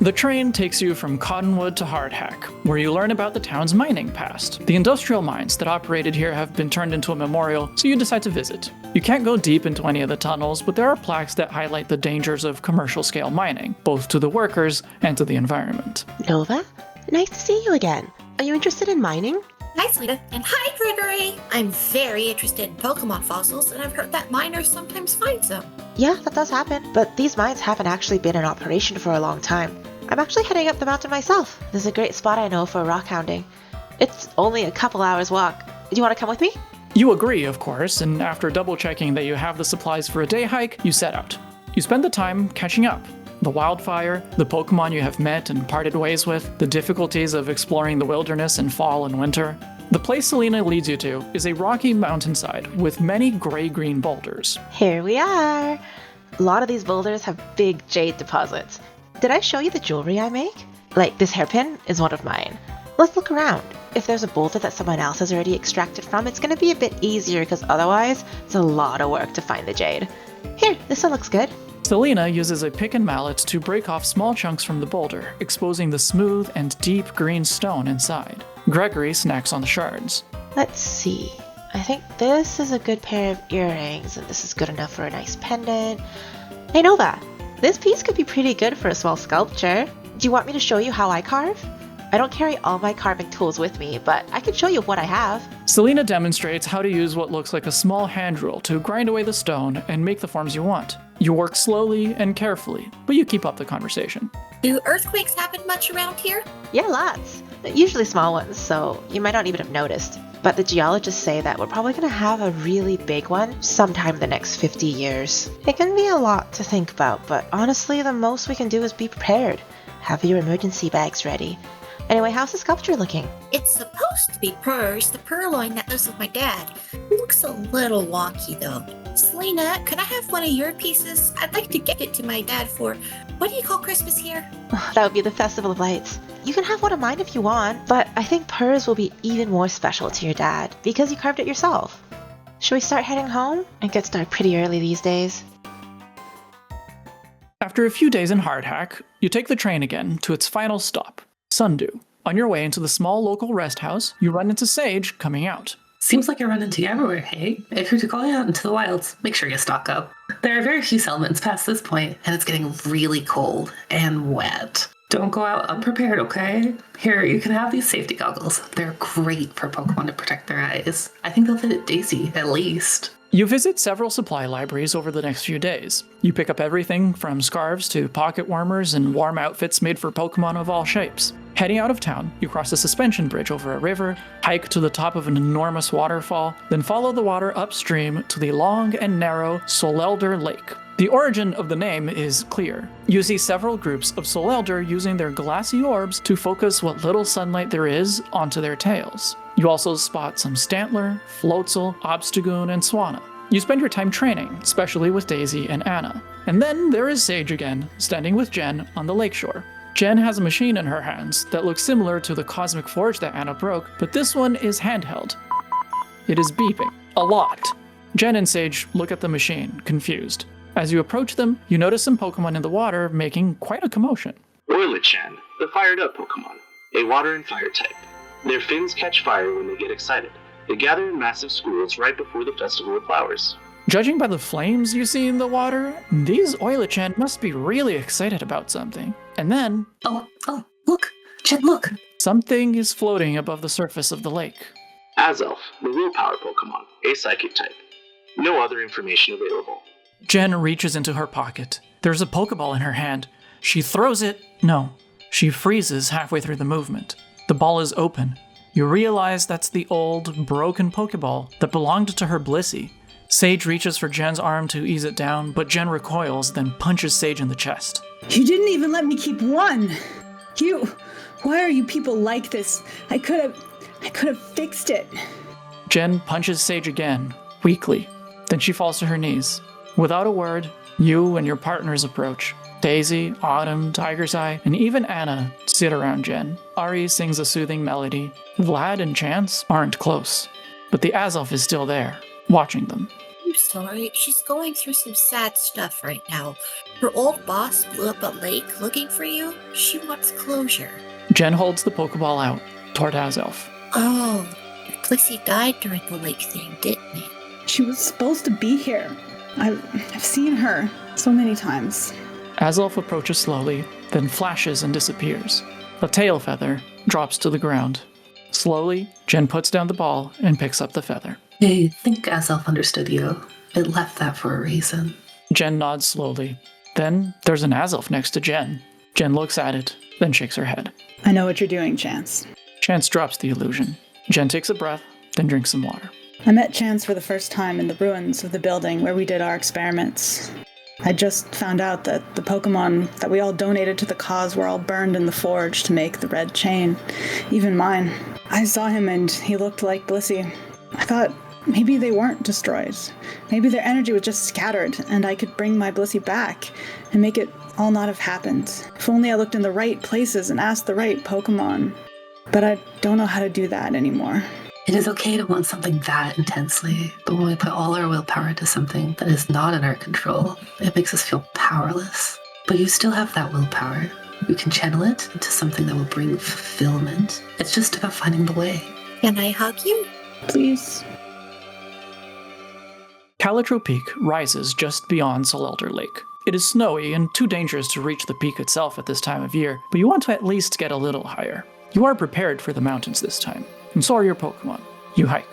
The train takes you from Cottonwood to Hardhack, where you learn about the town's mining past. The industrial mines that operated here have been turned into a memorial, so you decide to visit. You can't go deep into any of the tunnels, but there are plaques that highlight the dangers of commercial-scale mining, both to the workers and to the environment. Nova, nice to see you again. Are you interested in mining? Hi, Selena. And hi, Gregory. I'm very interested in Pokemon fossils, and I've heard that miners sometimes find some. Yeah, that does happen, but these mines haven't actually been in operation for a long time. I'm actually heading up the mountain myself. This is a great spot I know for rock hounding. It's only a couple hours walk. Do you want to come with me? You agree, of course, and after double-checking that you have the supplies for a day hike, you set out. You spend the time catching up. The wildfire, the Pokemon you have met and parted ways with, the difficulties of exploring the wilderness in fall and winter. The place Selena leads you to is a rocky mountainside with many gray-green boulders. Here we are. A lot of these boulders have big jade deposits. Did I show you the jewelry I make? Like, this hairpin is one of mine. Let's look around. If there's a boulder that someone else has already extracted from, it's going to be a bit easier because otherwise, it's a lot of work to find the jade. Here, this one looks good. Selena uses a pick and mallet to break off small chunks from the boulder, exposing the smooth and deep green stone inside. Gregory snacks on the shards. Let's see. I think this is a good pair of earrings, and this is good enough for a nice pendant. Hey Nova, this piece could be pretty good for a small sculpture. Do you want me to show you how I carve? I don't carry all my carving tools with me, but I can show you what I have. Selena demonstrates how to use what looks like a small hand drill to grind away the stone and make the forms you want. You work slowly and carefully, but you keep up the conversation. Do earthquakes happen much around here? Yeah, lots. Usually small ones, so you might not even have noticed. But the geologists say that we're probably going to have a really big one sometime in the next 50 years. It can be a lot to think about, but honestly, the most we can do is be prepared. Have your emergency bags ready. Anyway, how's the sculpture looking? It's supposed to be Purrs, the purloin that lives with my dad. It looks a little wonky, though. Selena, could I have one of your pieces? I'd like to get it to my dad for, what do you call Christmas here? That would be the Festival of Lights. You can have one of mine if you want, but I think Purrs will be even more special to your dad because you carved it yourself. Should we start heading home? It gets dark pretty early these days. After a few days in Hardhack, you take the train again to its final stop, Sundew. On your way into the small local rest house, you run into Sage coming out. Seems like you're running into you everywhere, hey? If you're going out into the wilds, make sure you stock up. There are very few settlements past this point, and it's getting really cold and wet. Don't go out unprepared, okay? Here, you can have these safety goggles. They're great for Pokemon to protect their eyes. I think they'll fit Daisy, at least. You visit several supply libraries over the next few days. You pick up everything from scarves to pocket warmers and warm outfits made for Pokemon of all shapes. Heading out of town, you cross a suspension bridge over a river, hike to the top of an enormous waterfall, then follow the water upstream to the long and narrow Solelder Lake. The origin of the name is clear. You see several groups of Solelder using their glassy orbs to focus what little sunlight there is onto their tails. You also spot some Stantler, Floatzel, Obstagoon, and Swanna. You spend your time training, especially with Daisy and Anna. And then there is Sage again, standing with Jen on the lakeshore. Jen has a machine in her hands that looks similar to the Cosmic Forge that Anna broke, but this one is handheld. It is beeping. A lot. Jen and Sage look at the machine, confused. As you approach them, you notice some Pokemon in the water making quite a commotion. Oilichan, the fired-up Pokemon, a water and fire type. Their fins catch fire when they get excited. They gather in massive schools right before the Festival of Flowers. Judging by the flames you see in the water, these Oilichan must be really excited about something. And then... Oh, look! Jen, look! Something is floating above the surface of the lake. Azelf, the willpower Pokemon, a psychic type. No other information available. Jen reaches into her pocket. There's a Pokeball in her hand. She throws it... No. She freezes halfway through the movement. The ball is open. You realize that's the old, broken Pokeball that belonged to her Blissey. Sage reaches for Jen's arm to ease it down, but Jen recoils, then punches Sage in the chest. You didn't even let me keep one! Why are you people like this? I could have fixed it. Jen punches Sage again, weakly. Then she falls to her knees. Without a word, you and your partners approach. Daisy, Autumn, Tiger's Eye, and even Anna sit around Jen. Ari sings a soothing melody. Vlad and Chance aren't close, but the Azelf is still there, watching them. I'm sorry. She's going through some sad stuff right now. Her old boss blew up a lake looking for you. She wants closure. Jen holds the Pokeball out toward Azelf. Oh, Plissy died during the lake thing, didn't he? She was supposed to be here. I've seen her so many times. Azelf approaches slowly, then flashes and disappears. A tail feather drops to the ground. Slowly, Jen puts down the ball and picks up the feather. I think Azelf understood you. It left that for a reason. Jen nods slowly. Then there's an Azelf next to Jen. Jen looks at it, then shakes her head. I know what you're doing, Chance. Chance drops the illusion. Jen takes a breath, then drinks some water. I met Chance for the first time in the ruins of the building where we did our experiments. I just found out that the Pokémon that we all donated to the cause were all burned in the forge to make the red chain. Even mine. I saw him and he looked like Blissey. I thought maybe they weren't destroyed. Maybe their energy was just scattered and I could bring my Blissey back and make it all not have happened. If only I looked in the right places and asked the right Pokémon. But I don't know how to do that anymore. It is okay to want something that intensely, but when we put all our willpower into something that is not in our control, it makes us feel powerless. But you still have that willpower. You can channel it into something that will bring fulfillment. It's just about finding the way. Can I hug you? Please. Calitro Peak rises just beyond Solelder Lake. It is snowy and too dangerous to reach the peak itself at this time of year, but you want to at least get a little higher. You are prepared for the mountains this time, and so are your Pokemon. You hike.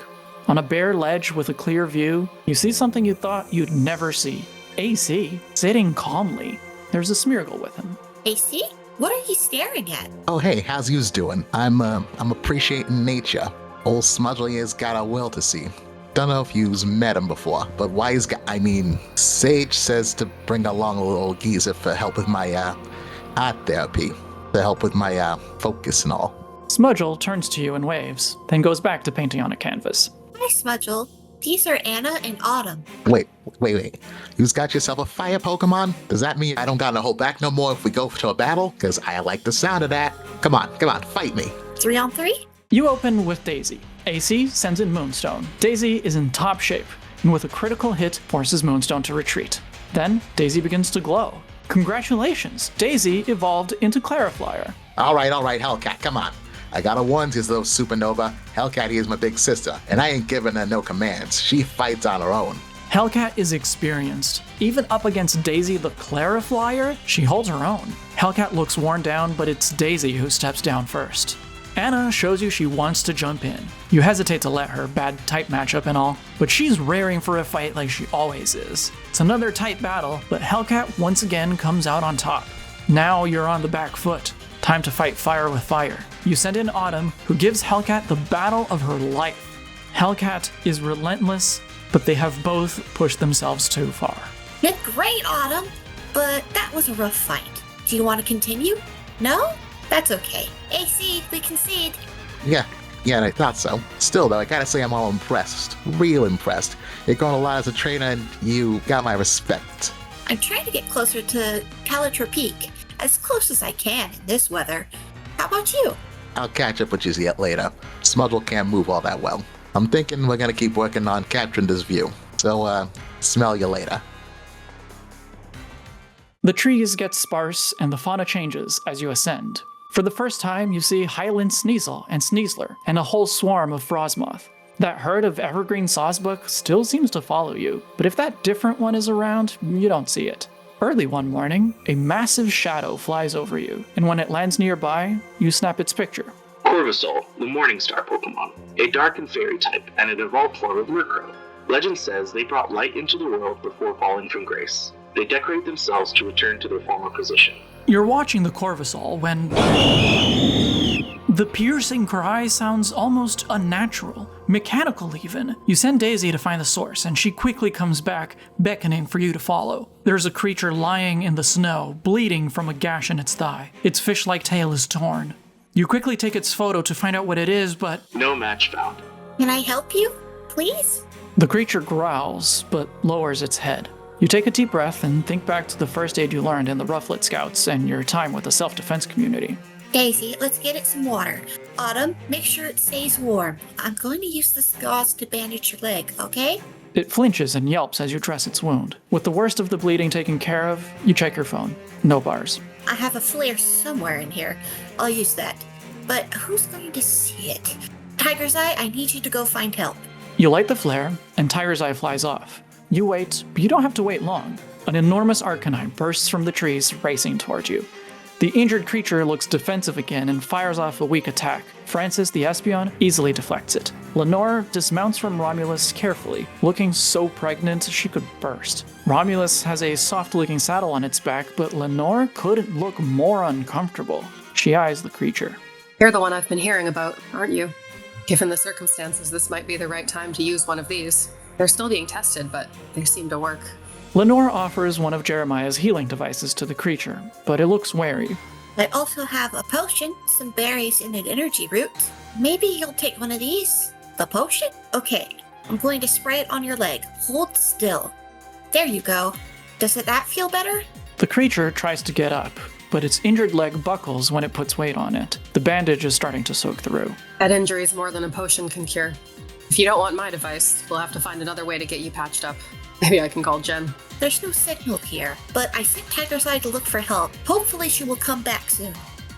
On a bare ledge with a clear view, you see something you thought you'd never see. AC, sitting calmly. There's a Smeargle with him. AC? What are you staring at? Oh hey, how's yous doing? I'm appreciating nature. Old Smudgely has got a will to see. Don't know if you've met him before, but wise guy, Sage says to bring along a little geezer for help with my art therapy, to help with my focus and all. Smudgel turns to you and waves, then goes back to painting on a canvas. Hi, Smudgel. These are Anna and Autumn. Wait. You've got yourself a fire Pokemon? Does that mean I don't gotta hold back no more if we go to a battle? Because I like the sound of that. Come on, fight me. 3-on-3? You open with Daisy. AC sends in Moonstone. Daisy is in top shape, and with a critical hit, forces Moonstone to retreat. Then, Daisy begins to glow. Congratulations! Daisy evolved into Clariflyer. All right, Hellcat, come on. I got a onesie though, Supernova. Hellcat is my big sister, and I ain't giving her no commands. She fights on her own. Hellcat is experienced. Even up against Daisy the Clariflyer, she holds her own. Hellcat looks worn down, but it's Daisy who steps down first. Anna shows you she wants to jump in. You hesitate to let her, bad type matchup and all, but she's raring for a fight like she always is. It's another tight battle, but Hellcat once again comes out on top. Now you're on the back foot. Time to fight fire with fire. You send in Autumn, who gives Hellcat the battle of her life. Hellcat is relentless, but they have both pushed themselves too far. Did great, Autumn, but that was a rough fight. Do you want to continue? No? That's okay. AC, we concede. Yeah, I thought so. Still though, I gotta say I'm all impressed. Real impressed. You're going a lot as a trainer and you got my respect. I'm trying to get closer to Calitro Peak, as close as I can in this weather. How about you? I'll catch up with you yet later. Smudgel can't move all that well. I'm thinking we're gonna keep working on capturing this view. So, smell you later. The trees get sparse and the fauna changes as you ascend. For the first time, you see Highland Sneasel and Sneasler, and a whole swarm of Frostmoth. That herd of evergreen sawsbuck still seems to follow you, but if that different one is around, you don't see it. Early one morning, a massive shadow flies over you, and when it lands nearby, you snap its picture. Corvusol, the Morningstar Pokemon, a dark and fairy type, and an evolved form of Murkrow. Legend says they brought light into the world before falling from grace. They decorate themselves to return to their former position. You're watching the Corvusol when the piercing cry sounds almost unnatural, mechanical even. You send Daisy to find the source, and she quickly comes back, beckoning for you to follow. There's a creature lying in the snow, bleeding from a gash in its thigh. Its fish-like tail is torn. You quickly take its photo to find out what it is, but No match found. Can I help you? Please? the creature growls, but lowers its head. You take a deep breath and think back to the first aid you learned in the Rufflet Scouts and your time with the self-defense community. Daisy, let's get it some water. Autumn, make sure it stays warm. I'm going to use this gauze to bandage your leg, okay? It flinches and yelps as you dress its wound. With the worst of the bleeding taken care of, you check your phone. No bars. I have a flare somewhere in here. I'll use that. But who's going to see it? Tiger's Eye, I need you to go find help. You light the flare, and Tiger's Eye flies off. You wait, but you don't have to wait long. An enormous Arcanine bursts from the trees, racing toward you. The injured creature looks defensive again and fires off a weak attack. Francis, the Espeon, easily deflects it. Lenore dismounts from Romulus carefully, looking so pregnant she could burst. Romulus has a soft-looking saddle on its back, but Lenore couldn't look more uncomfortable. She eyes the creature. You're the one I've been hearing about, aren't you? Given the circumstances, this might be the right time to use one of these. They're still being tested, but they seem to work. Lenore offers one of Jeremiah's healing devices to the creature, but it looks wary. I also have a potion, some berries, and an energy root. Maybe you'll take one of these? The potion? Okay, I'm going to spray it on your leg. Hold still. There you go. Doesn't that feel better? The creature tries to get up, but its injured leg buckles when it puts weight on it. The bandage is starting to soak through. That injury is more than a potion can cure. If you don't want my device, we'll have to find another way to get you patched up. Maybe I can call Jen. There's no signal here, but I sent Tiger's Eye to look for help. Hopefully she will come back soon.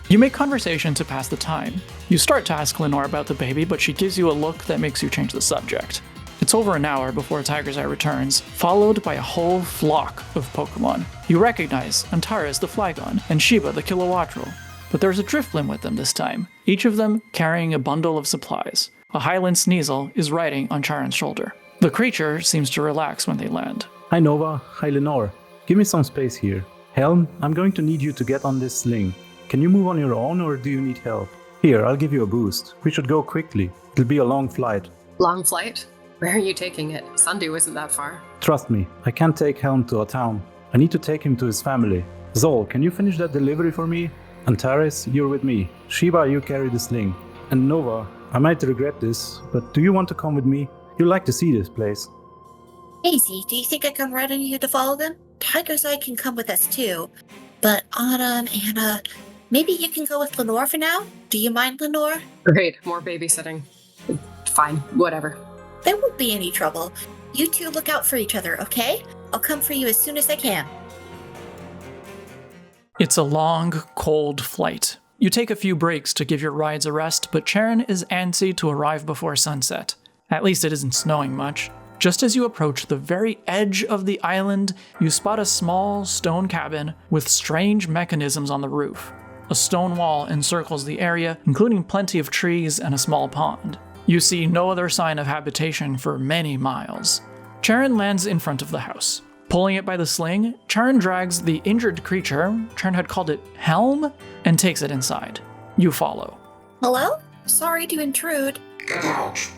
You make conversation to pass the time. You start to ask Lenore about the baby, but she gives you a look that makes you change the subject. It's over an hour before Tiger's Eye returns, followed by a whole flock of Pokémon. You recognize Antares the Flygon and Shiba the Kilowattrel, but there's a Drifblim with them this time, each of them carrying a bundle of supplies. A Highland Sneasel is riding on Charon's shoulder. The creature seems to relax when they land. Hi Nova, hi Lenore. Give me some space here. Helm, I'm going to need you to get on this sling. Can you move on your own or do you need help? Here, I'll give you a boost. We should go quickly. It'll be a long flight. Long flight? Where are you taking it? Sundew isn't that far. Trust me, I can't take Helm to a town. I need to take him to his family. Zol, can you finish that delivery for me? Antares, you're with me. Shiba, you carry the sling. And Nova, I might regret this, but do you want to come with me? You'd like to see this place. Daisy, do you think I can ride on you to follow them? Tiger's Eye can come with us too. But Autumn, Anna, maybe you can go with Lenore for now? Do you mind, Lenore? Great, more babysitting. Fine, whatever. There won't be any trouble. You two look out for each other, okay? I'll come for you as soon as I can. It's a long, cold flight. You take a few breaks to give your rides a rest, but Charon is antsy to arrive before sunset. At least it isn't snowing much. Just as you approach the very edge of the island, you spot a small stone cabin with strange mechanisms on the roof. A stone wall encircles the area, including plenty of trees and a small pond. You see no other sign of habitation for many miles. Charon lands in front of the house. Pulling it by the sling, Charon drags the injured creature, Charon had called it Helm, and takes it inside. You follow. Hello? Sorry to intrude.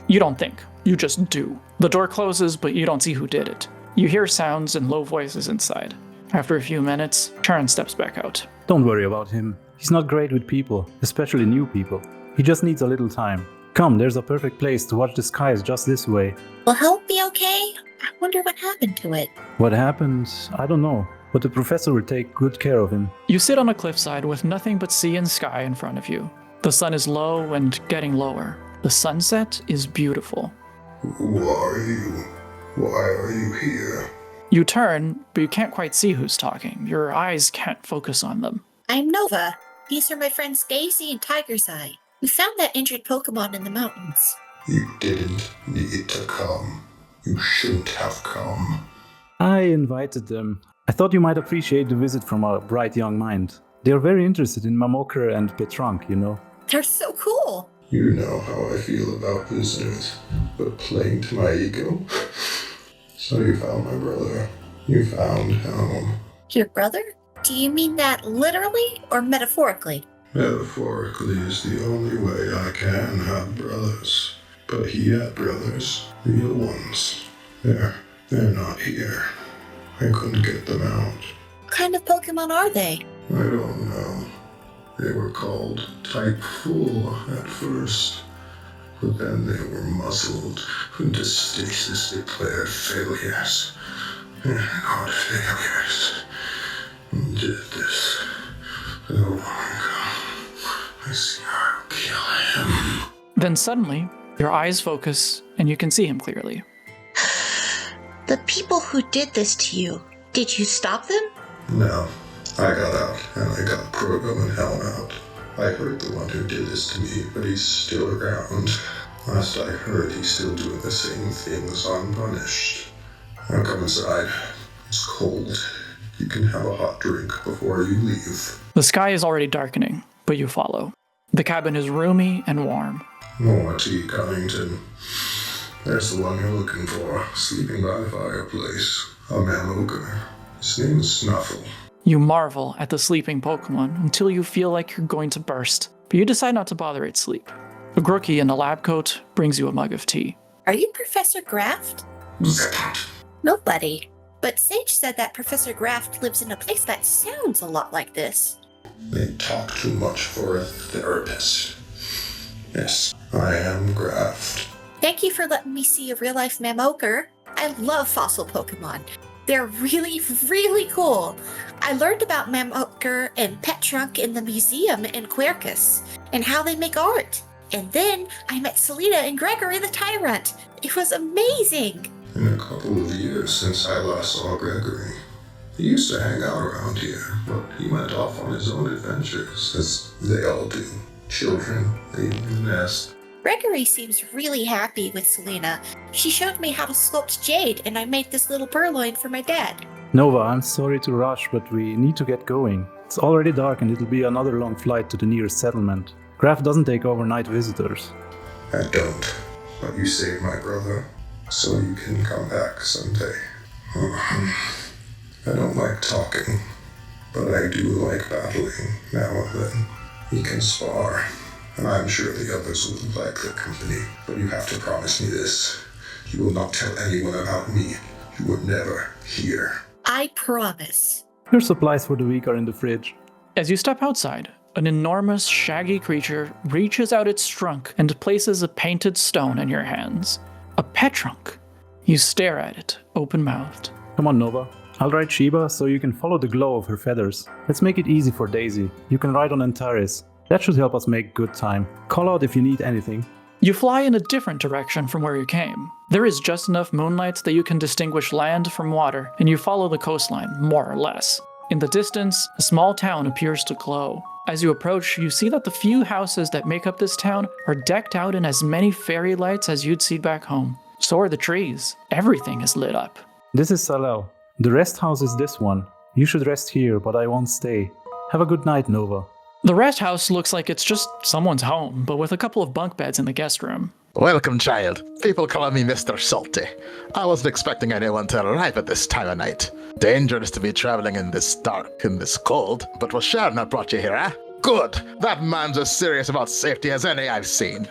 You don't think. You just do. The door closes, but you don't see who did it. You hear sounds and low voices inside. After a few minutes, Charon steps back out. Don't worry about him. He's not great with people, especially new people. He just needs a little time. Come, there's a perfect place to watch the skies just this way. Will Help be okay? I wonder what happened to it. What happened? I don't know, but the professor will take good care of him. You sit on a cliffside with nothing but sea and sky in front of you. The sun is low and getting lower. The sunset is beautiful. Who are you? Why are you here? You turn, but you can't quite see who's talking. Your eyes can't focus on them. I'm Nova. These are my friends Daisy and Tiger's Eye. We found that injured Pokémon in the mountains. You didn't need to come. You shouldn't have come. I invited them. I thought you might appreciate the visit from a bright young mind. They're very interested in Mamokra and Petrank, you know. They're so cool. You know how I feel about visitors, but playing to my ego. So you found my brother. You found Helm. Your brother? Do you mean that literally or metaphorically? Metaphorically is the only way I can have brothers. But he had brothers, real ones. They're not here. I couldn't get them out. What kind of Pokemon are they? I don't know. They were called Type Full at first, but then they were muzzled into stasis declared failures. And not failures. Did this so long ago. I see I'll kill him. Then suddenly, your eyes focus and you can see him clearly. The people who did this to you, did you stop them? No, I got out, and I got Proto and Helm out. I heard the one who did this to me, but he's still around. Last I heard, he's still doing the same things unpunished. Now come inside. It's cold. You can have a hot drink before you leave. The sky is already darkening, but you follow. The cabin is roomy and warm. More tea, Covington. There's the one you're looking for, sleeping by the fireplace. A Mamoka. His name's Snuffle. You marvel at the sleeping Pokémon until you feel like you're going to burst, but you decide not to bother its sleep. A Grookie in a lab coat brings you a mug of tea. Are you Professor Graft? Nobody. But Sage said that Professor Graft lives in a place that sounds a lot like this. They talk too much for a therapist. Yes, I am Graft. Thank you for letting me see a real-life Mamoker. I love fossil Pokemon. They're really, really cool. I learned about Mamoker and Pet Trunk in the museum in Quercus, and how they make art. And then I met Selena and Gregory the Tyrant. It was amazing. In a couple of years since I last saw Gregory. He used to hang out around here, but he went off on his own adventures, as they all do. Children, leaving the nest. Gregory seems really happy with Selena. She showed me how to sculpt jade, and I made this little purloin for my dad. Nova, I'm sorry to rush, but we need to get going. It's already dark and it'll be another long flight to the nearest settlement. Graft doesn't take overnight visitors. I don't, but you saved my brother, so you can come back someday. I don't like talking, but I do like battling now and then. He can spar, and I'm sure the others would like the company, but you have to promise me this. You will not tell anyone about me. You would never hear. I promise. Your supplies for the week are in the fridge. As you step outside, an enormous, shaggy creature reaches out its trunk and places a painted stone in your hands. A pet trunk. You stare at it, open-mouthed. Come on, Nova. I'll ride Sheba so you can follow the glow of her feathers. Let's make it easy for Daisy. You can ride on Antares. That should help us make good time. Call out if you need anything. You fly in a different direction from where you came. There is just enough moonlight that you can distinguish land from water, and you follow the coastline, more or less. In the distance, a small town appears to glow. As you approach, you see that the few houses that make up this town are decked out in as many fairy lights as you'd see back home. So are the trees. Everything is lit up. This is Salel. The rest house is this one. You should rest here, but I won't stay. Have a good night, Nova. The rest house looks like it's just someone's home, but with a couple of bunk beds in the guest room. Welcome, child. People call me Mr. Salty. I wasn't expecting anyone to arrive at this time of night. Dangerous to be traveling in this dark and this cold, but was Sharon that brought you here, eh? Good! That man's as serious about safety as any I've seen.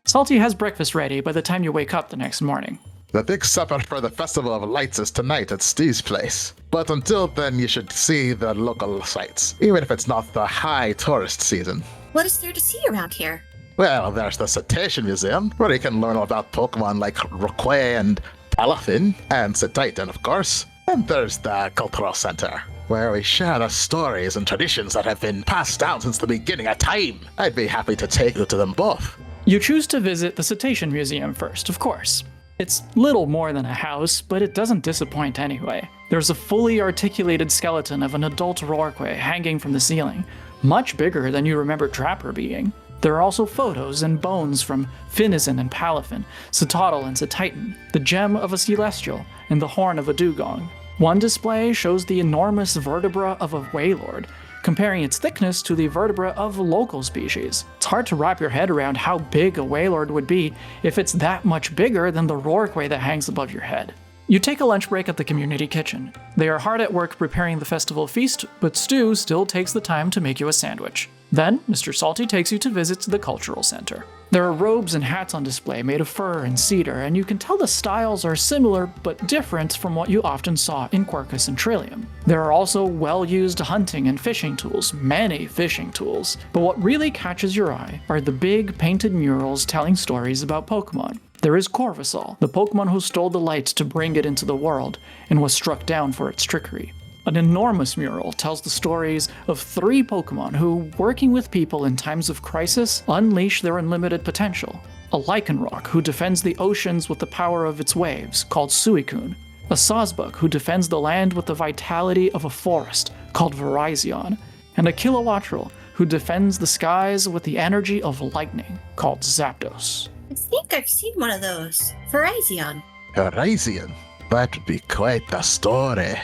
Salty has breakfast ready by the time you wake up the next morning. The big supper for the Festival of Lights is tonight at Steve's place. But until then, you should see the local sights, even if it's not the high tourist season. What is there to see around here? Well, there's the Cetacean Museum, where you can learn about Pokemon like Roquet and Palafin, and Cetitan, of course. And there's the Cultural Center, where we share the stories and traditions that have been passed down since the beginning of time. I'd be happy to take you to them both. You choose to visit the Cetacean Museum first, of course. It's little more than a house, but it doesn't disappoint anyway. There's a fully articulated skeleton of an adult Rorquay hanging from the ceiling, much bigger than you remember Trapper being. There are also photos and bones from Finizen and Palafin, Cetotl and Cetitan, the gem of a Celestial, and the horn of a Dugong. One display shows the enormous vertebra of a Wailord, comparing its thickness to the vertebra of a local species. It's hard to wrap your head around how big a Wailord would be if it's that much bigger than the Rorquay that hangs above your head. You take a lunch break at the community kitchen. They are hard at work preparing the festival feast, but Stu still takes the time to make you a sandwich. Then, Mr. Salty takes you to visit the cultural center. There are robes and hats on display made of fur and cedar, and you can tell the styles are similar but different from what you often saw in Quercus and Trillium. There are also well-used hunting and fishing tools, many fishing tools, but what really catches your eye are the big painted murals telling stories about Pokemon. There is Corvusol, the Pokemon who stole the light to bring it into the world and was struck down for its trickery. An enormous mural tells the stories of 3 Pokemon who, working with people in times of crisis, unleash their unlimited potential. a Lycanroc who defends the oceans with the power of its waves, called Suicune, a Sawsbuck who defends the land with the vitality of a forest, called Virizion, and a Kilowattrel who defends the skies with the energy of lightning, called Zapdos. I think I've seen one of those. Virizion. Horizon? That would be quite the story.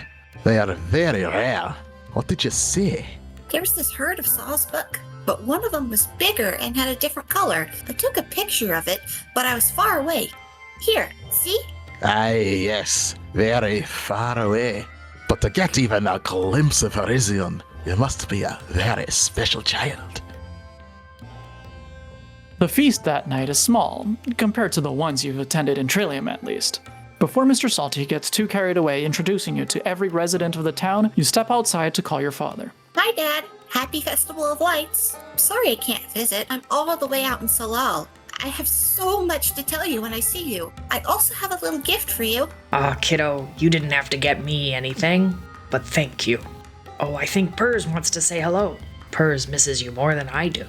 They are very rare. What did you see? There was this herd of Sawsbuck, but one of them was bigger and had a different color. I took a picture of it, but I was far away. Here, see? Aye, yes, very far away. But to get even a glimpse of Horizon, you must be a very special child. The feast that night is small, compared to the ones you've attended in Trillium at least. Before Mr. Salty gets too carried away introducing you to every resident of the town, you step outside to call your father. Hi, Dad. Happy Festival of Lights. Sorry I can't visit. I'm all the way out in Salal. I have so much to tell you when I see you. I also have a little gift for you. Kiddo, you didn't have to get me anything, but thank you. Oh, I think Purrs wants to say hello. Purrs misses you more than I do.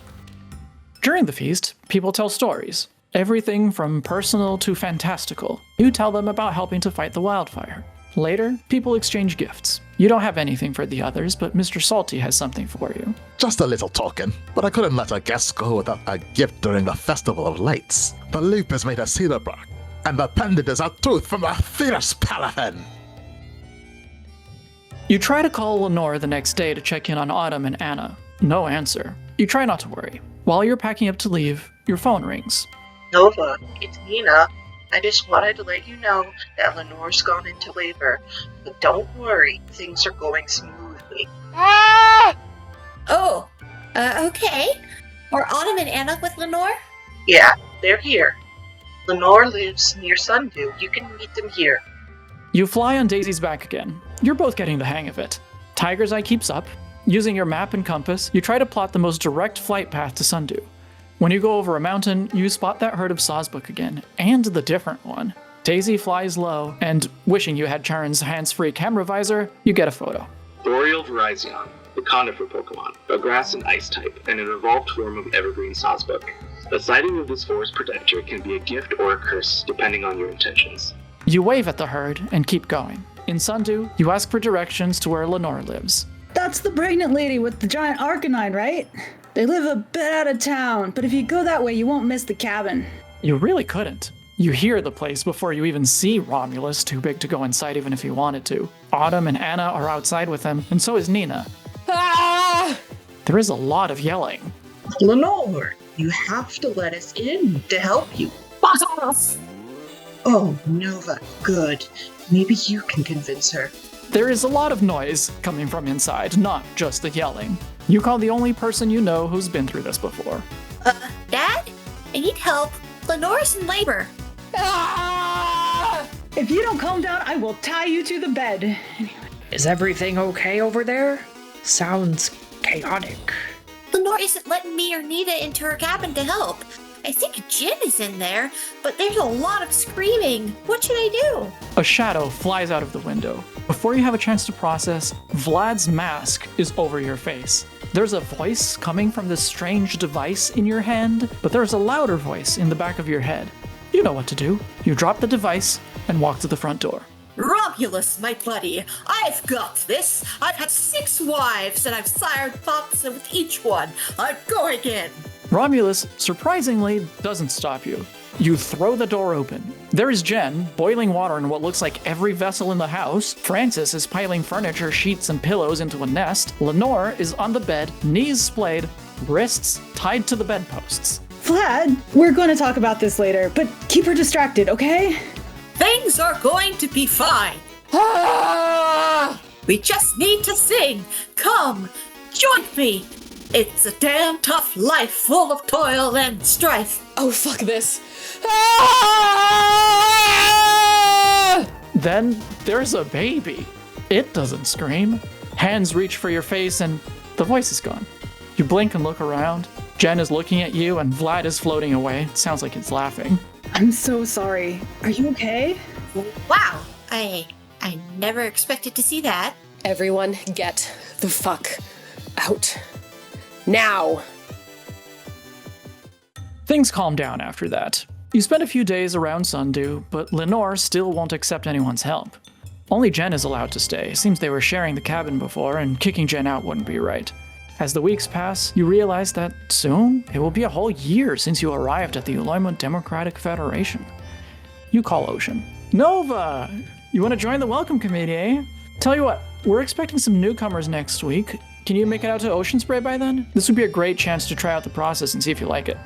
During the feast, people tell stories. Everything from personal to fantastical. You tell them about helping to fight the wildfire. Later, people exchange gifts. You don't have anything for the others, but Mr. Salty has something for you. Just a little token, but I couldn't let a guest go without a gift during the Festival of Lights. The loop is made of cedar bark, and the pendant is a tooth from a fierce paladin. You try to call Lenore the next day to check in on Autumn and Anna. No answer. You try not to worry. While you're packing up to leave, your phone rings. Nova, it's Nina. I just wanted to let you know that Lenore's gone into labor. But don't worry, things are going smoothly. Oh, okay. Are Autumn and Anna with Lenore? Yeah, they're here. Lenore lives near Sundew. You can meet them here. You fly on Daisy's back again. You're both getting the hang of it. Tiger's Eye keeps up. Using your map and compass, you try to plot the most direct flight path to Sundew. When you go over a mountain, you spot that herd of Sawsbuck again, and the different one. Daisy flies low, and wishing you had Charon's hands-free camera visor, you get a photo. Boreal Virizion, the conifer Pokémon, a grass and ice type, and an evolved form of evergreen Sawsbuck. A sighting of this forest protector can be a gift or a curse, depending on your intentions. You wave at the herd and keep going. In Sundew, you ask for directions to where Lenore lives. That's the pregnant lady with the giant Arcanine, right? They live a bit out of town, but if you go that way, you won't miss the cabin. You really couldn't. You hear the place before you even see Romulus, too big to go inside even if you wanted to. Autumn and Anna are outside with him, and so is Nina. Ah! There is a lot of yelling. Lenore, you have to let us in to help you. Oh, Nova, good. Maybe you can convince her. There is a lot of noise coming from inside, not just the yelling. You call the only person you know who's been through this before. Dad? I need help. Lenore's in labor. Ah! If you don't calm down, I will tie you to the bed. Is everything okay over there? Sounds chaotic. Lenore isn't letting me or Nita into her cabin to help. I think Jin is in there, but there's a lot of screaming. What should I do? A shadow flies out of the window. Before you have a chance to process, Vlad's mask is over your face. There's a voice coming from this strange device in your hand, but there's a louder voice in the back of your head. You know what to do. You drop the device and walk to the front door. Romulus, my buddy, I've got this. I've had 6 wives, and I've sired foxes with each one. I'm going in. Romulus, surprisingly, doesn't stop you. You throw the door open. There is Jen, boiling water in what looks like every vessel in the house. Francis is piling furniture, sheets, and pillows into a nest. Lenore is on the bed, knees splayed, wrists tied to the bedposts. Vlad, we're going to talk about this later, but keep her distracted, okay? Things are going to be fine. We just need to sing. Come, join me. It's a damn tough life full of toil and strife. Oh, fuck this. Then there's a baby. It doesn't scream. Hands reach for your face and the voice is gone. You blink and look around. Jen is looking at you and Vlad is floating away. It sounds like he's laughing. I'm so sorry. Are you okay? Wow, I never expected to see that. Everyone get the fuck out. Now! Things calm down after that. You spend a few days around Sundew, but Lenore still won't accept anyone's help. Only Jen is allowed to stay. Seems they were sharing the cabin before, and kicking Jen out wouldn't be right. As the weeks pass, you realize that soon it will be a whole year since you arrived at the Uloima Democratic Federation. You call Ocean. Nova! You want to join the welcome committee, eh? Tell you what, we're expecting some newcomers next week. Can you make it out to Ocean Spray by then? This would be a great chance to try out the process and see if you like it.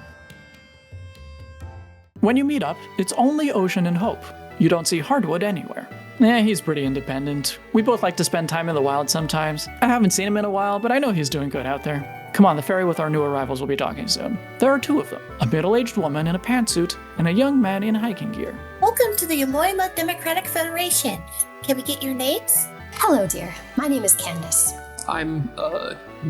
When you meet up, it's only Ocean and Hope. You don't see Hardwood anywhere. He's pretty independent. We both like to spend time in the wild sometimes. I haven't seen him in a while, but I know he's doing good out there. Come on, the ferry with our new arrivals will be docking soon. There are two of them, a middle-aged woman in a pantsuit and a young man in hiking gear. Welcome to the Uloima Democratic Federation. Can we get your names? Hello, dear. My name is Candace. I'm,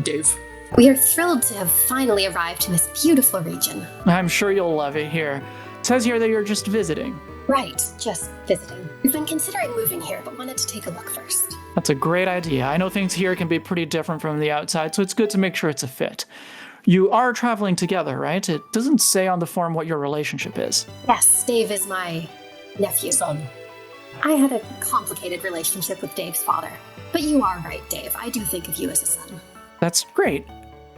Dave. We are thrilled to have finally arrived in this beautiful region. I'm sure you'll love it here. It says here that you're just visiting. Right, just visiting. We've been considering moving here, but wanted to take a look first. That's a great idea. I know things here can be pretty different from the outside, so it's good to make sure it's a fit. You are traveling together, right? It doesn't say on the form what your relationship is. Yes, Dave is my nephew. Son. I had a complicated relationship with Dave's father. But you are right, Dave. I do think of you as a son. That's great.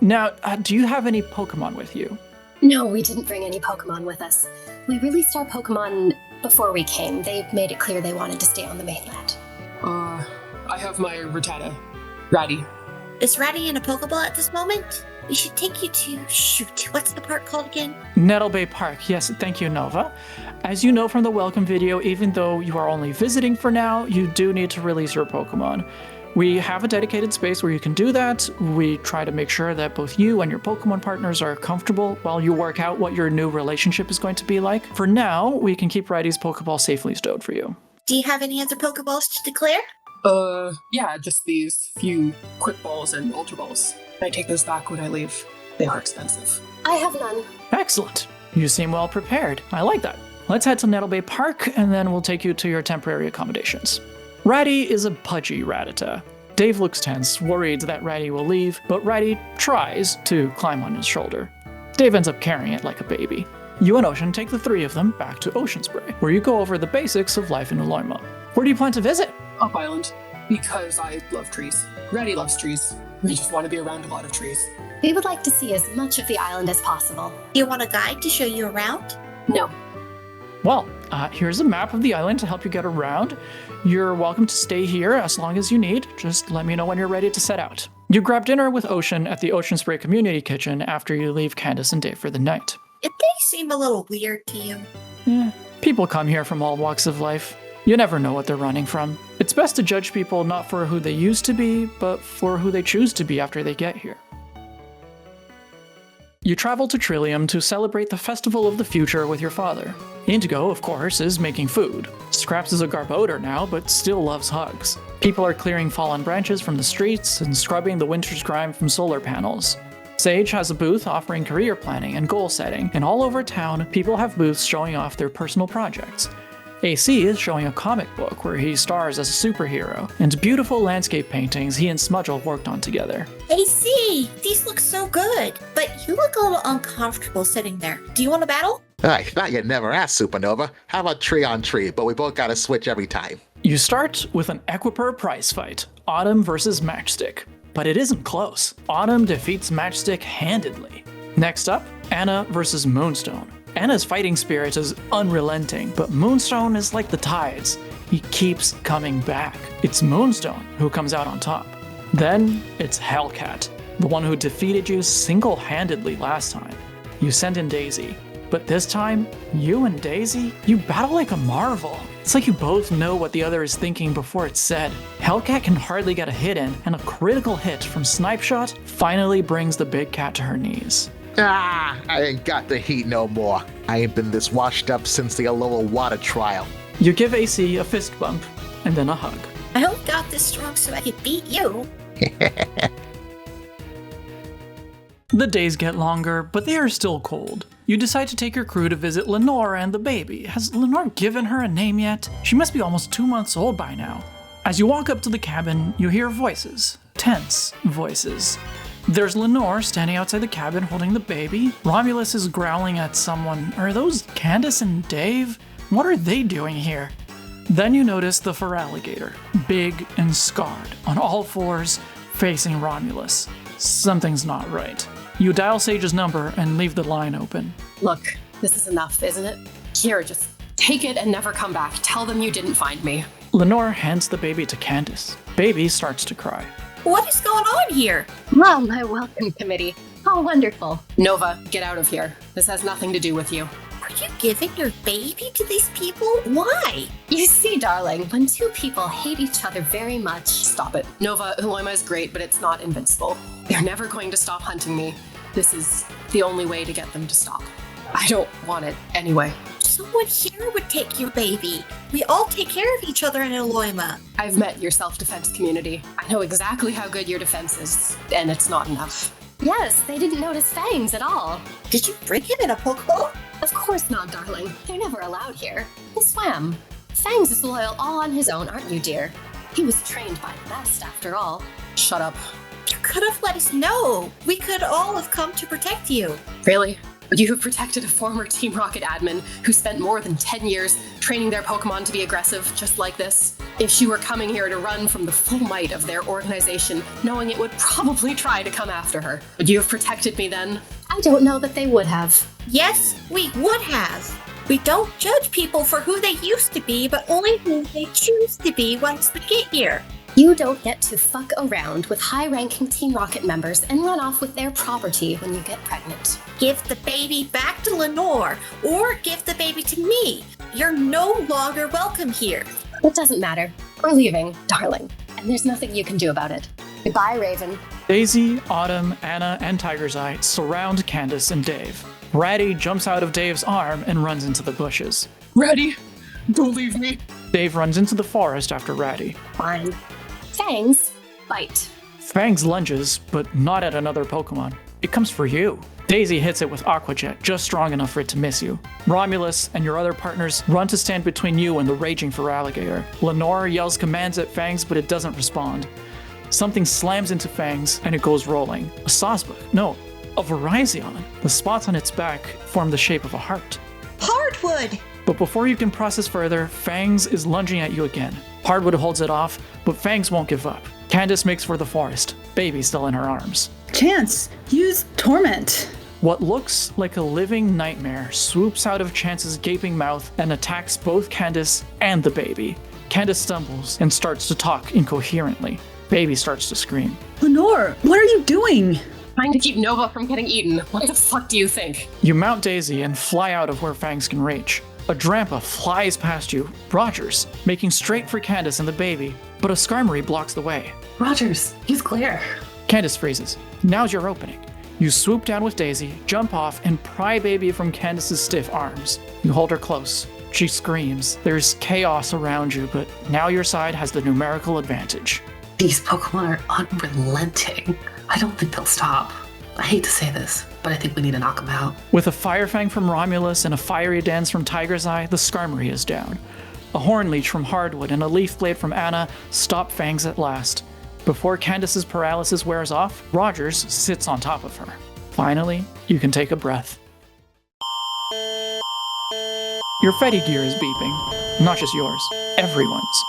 Now, do you have any Pokémon with you? No, we didn't bring any Pokémon with us. We released our Pokémon before we came. They made it clear they wanted to stay on the mainland. I have my Rattata. Ratty. Is Ratty in a Pokeball at this moment? We should take you to, shoot, what's the park called again? Nettle Bay Park. Yes, thank you, Nova. As you know from the welcome video, even though you are only visiting for now, you do need to release your Pokemon. We have a dedicated space where you can do that. We try to make sure that both you and your Pokemon partners are comfortable while you work out what your new relationship is going to be like. For now, we can keep Righty's Pokeball safely stowed for you. Do you have any other Pokeballs to declare? Yeah, just these few Quick Balls and Ultra Balls. I take those back when I leave. They are expensive. I have none. Excellent. You seem well prepared. I like that. Let's head to Nettle Bay Park, and then we'll take you to your temporary accommodations. Ratty is a pudgy Rattata. Dave looks tense, worried that Ratty will leave, but Ratty tries to climb on his shoulder. Dave ends up carrying it like a baby. You and Ocean take the three of them back to Ocean Spray, where you go over the basics of life in Uloima. Where do you plan to visit? Up Island. Because I love trees. Ratty loves trees. We just want to be around a lot of trees. We would like to see as much of the island as possible. Do you want a guide to show you around? No. Well, here's a map of the island to help you get around. You're welcome to stay here as long as you need. Just let me know when you're ready to set out. You grab dinner with Ocean at the Ocean Spray Community Kitchen after you leave Candace and Dave for the night. Did they seem a little weird to you? People come here from all walks of life. You never know what they're running from. It's best to judge people not for who they used to be, but for who they choose to be after they get here. You travel to Trillium to celebrate the Festival of the Future with your father. Indigo, of course, is making food. Scraps is a Garbodor now, but still loves hugs. People are clearing fallen branches from the streets and scrubbing the winter's grime from solar panels. Sage has a booth offering career planning and goal setting, and all over town, people have booths showing off their personal projects. AC is showing a comic book where he stars as a superhero, and beautiful landscape paintings he and Smudgel worked on together. AC, these look so good, but you look a little uncomfortable sitting there. Do you want to battle? I thought you'd never ask, Supernova. How about tree on tree, but we both gotta switch every time. You start with an Equiper prize fight, Autumn versus Matchstick. But it isn't close. Autumn defeats Matchstick handedly. Next up, Anna versus Moonstone. Anna's fighting spirit is unrelenting, but Moonstone is like the tides. He keeps coming back. It's Moonstone who comes out on top. Then it's Hellcat, the one who defeated you single-handedly last time. You send in Daisy, but this time, you and Daisy, you battle like a marvel. It's like you both know what the other is thinking before it's said. Hellcat can hardly get a hit in, and a critical hit from Snipe Shot finally brings the big cat to her knees. I ain't got the heat no more. I ain't been this washed up since the Alola water trial. You give AC a fist bump, and then a hug. I only got this strong so I could beat you. The days get longer, but they are still cold. You decide to take your crew to visit Lenore and the baby. Has Lenore given her a name yet? She must be almost 2 months old by now. As you walk up to the cabin, you hear voices. Tense voices. There's Lenore standing outside the cabin holding the baby. Romulus is growling at someone. Are those Candace and Dave? What are they doing here? Then you notice the feraligator, big and scarred, on all fours, facing Romulus. Something's not right. You dial Sage's number and leave the line open. Look, this is enough, isn't it? Here, just take it and never come back. Tell them you didn't find me. Lenore hands the baby to Candace. Baby starts to cry. What is going on here? Well, my welcome committee. How wonderful. Nova, get out of here. This has nothing to do with you. Are you giving your baby to these people? Why? You see, darling, when two people hate each other very much... Stop it. Nova, Uloima is great, but it's not invincible. They're never going to stop hunting me. This is the only way to get them to stop. I don't want it anyway. Someone here would take your baby. We all take care of each other in Uloima. I've met your self-defense community. I know exactly how good your defense is, and it's not enough. Yes, they didn't notice Fangs at all. Did you bring him in a Pokeball? Of course not, darling. They're never allowed here. He swam. Fangs is loyal all on his own, aren't you, dear? He was trained by the best, after all. Shut up. You could have let us know. We could all have come to protect you. Really? You have protected a former Team Rocket admin who spent more than 10 years training their Pokemon to be aggressive, just like this. If she were coming here to run from the full might of their organization, knowing it would probably try to come after her, would you have protected me then? I don't know that they would have. Yes, we would have. We don't judge people for who they used to be, but only who they choose to be once they get here. You don't get to fuck around with high-ranking Team Rocket members and run off with their property when you get pregnant. Give the baby back to Lenore, or give the baby to me. You're no longer welcome here. It doesn't matter. We're leaving, darling, and there's nothing you can do about it. Goodbye, Raven. Daisy, Autumn, Anna, and Tiger's Eye surround Candace and Dave. Ratty jumps out of Dave's arm and runs into the bushes. Ratty, don't leave me. Dave runs into the forest after Ratty. Fine. Fangs, bite. Fangs lunges, but not at another Pokemon. It comes for you. Daisy hits it with Aqua Jet, just strong enough for it to miss you. Romulus and your other partners run to stand between you and the raging feraligator. Lenore yells commands at Fangs, but it doesn't respond. Something slams into Fangs, and it goes rolling. A Sawsbuck. No, a Virizion. The spots on its back form the shape of a heart. Hardwood! But before you can process further, Fangs is lunging at you again. Hardwood holds it off, but Fangs won't give up. Candace makes for the forest, baby still in her arms. Chance, use Torment. What looks like a living nightmare swoops out of Chance's gaping mouth and attacks both Candace and the baby. Candace stumbles and starts to talk incoherently. Baby starts to scream. Lenore, what are you doing? Trying to keep Nova from getting eaten. What the fuck do you think? You mount Daisy and fly out of where Fangs can reach. A Drampa flies past you, Rogers, making straight for Candace and the baby, but a Skarmory blocks the way. Rogers, use Glare. Candace freezes. Now's your opening. You swoop down with Daisy, jump off, and pry baby from Candace's stiff arms. You hold her close. She screams. There's chaos around you, but now your side has the numerical advantage. These Pokemon are unrelenting. I don't think they'll stop. I hate to say this, but I think we need to knock them out. With a Fire Fang from Romulus and a Fiery Dance from Tiger's Eye, the Skarmory is down. A Horn Leech from Hardwood and a Leaf Blade from Anna stop Fangs at last. Before Candace's paralysis wears off, Rogers sits on top of her. Finally, you can take a breath. Your Fetty gear is beeping. Not just yours, everyone's.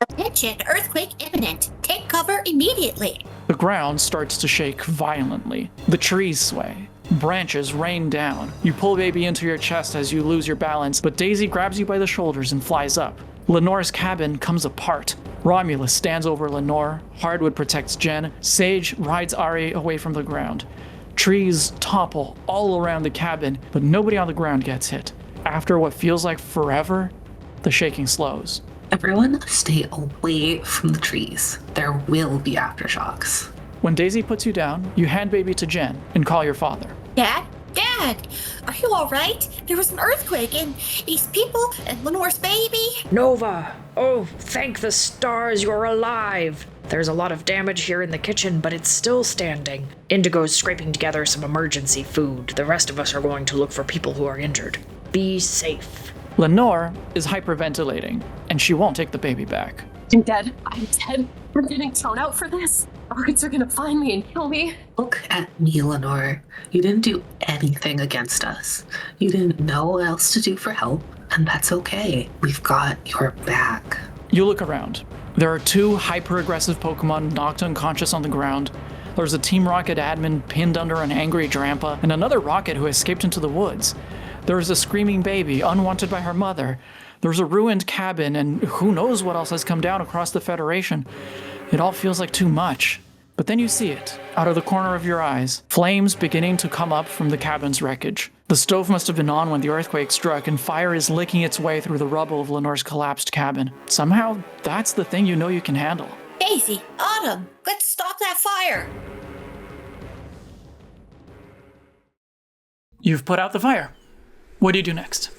Attention, earthquake imminent. Take cover immediately. The ground starts to shake violently. The trees sway. Branches rain down. You pull baby into your chest as you lose your balance, but Daisy grabs you by the shoulders and flies up. Lenore's cabin comes apart. Romulus stands over Lenore. Hardwood protects Jen. Sage rides Ari away from the ground. Trees topple all around the cabin, but nobody on the ground gets hit. After what feels like forever, the shaking slows. Everyone stay away from the trees. There will be aftershocks. When Daisy puts you down, you hand baby to Jen and call your father. Dad? Dad! Are you alright? There was an earthquake and these people and Lenore's baby. Nova! Oh, thank the stars you're alive! There's a lot of damage here in the kitchen, but it's still standing. Indigo's scraping together some emergency food. The rest of us are going to look for people who are injured. Be safe. Lenore is hyperventilating, and she won't take the baby back. I'm dead. I'm dead. I'm getting thrown out for this. Rockets are gonna find me and kill me. Look at me, Lenore. You didn't do anything against us. You didn't know what else to do for help, and that's okay. We've got your back. You look around. There are 2 hyper-aggressive Pokemon knocked unconscious on the ground. There's a Team Rocket admin pinned under an angry Drampa, and another Rocket who escaped into the woods. There's a screaming baby, unwanted by her mother. There's a ruined cabin, and who knows what else has come down across the Federation. It all feels like too much. But then you see it, out of the corner of your eyes, flames beginning to come up from the cabin's wreckage. The stove must have been on when the earthquake struck, and fire is licking its way through the rubble of Lenore's collapsed cabin. Somehow, that's the thing you know you can handle. Daisy, Autumn, let's stop that fire. You've put out the fire. What do you do next?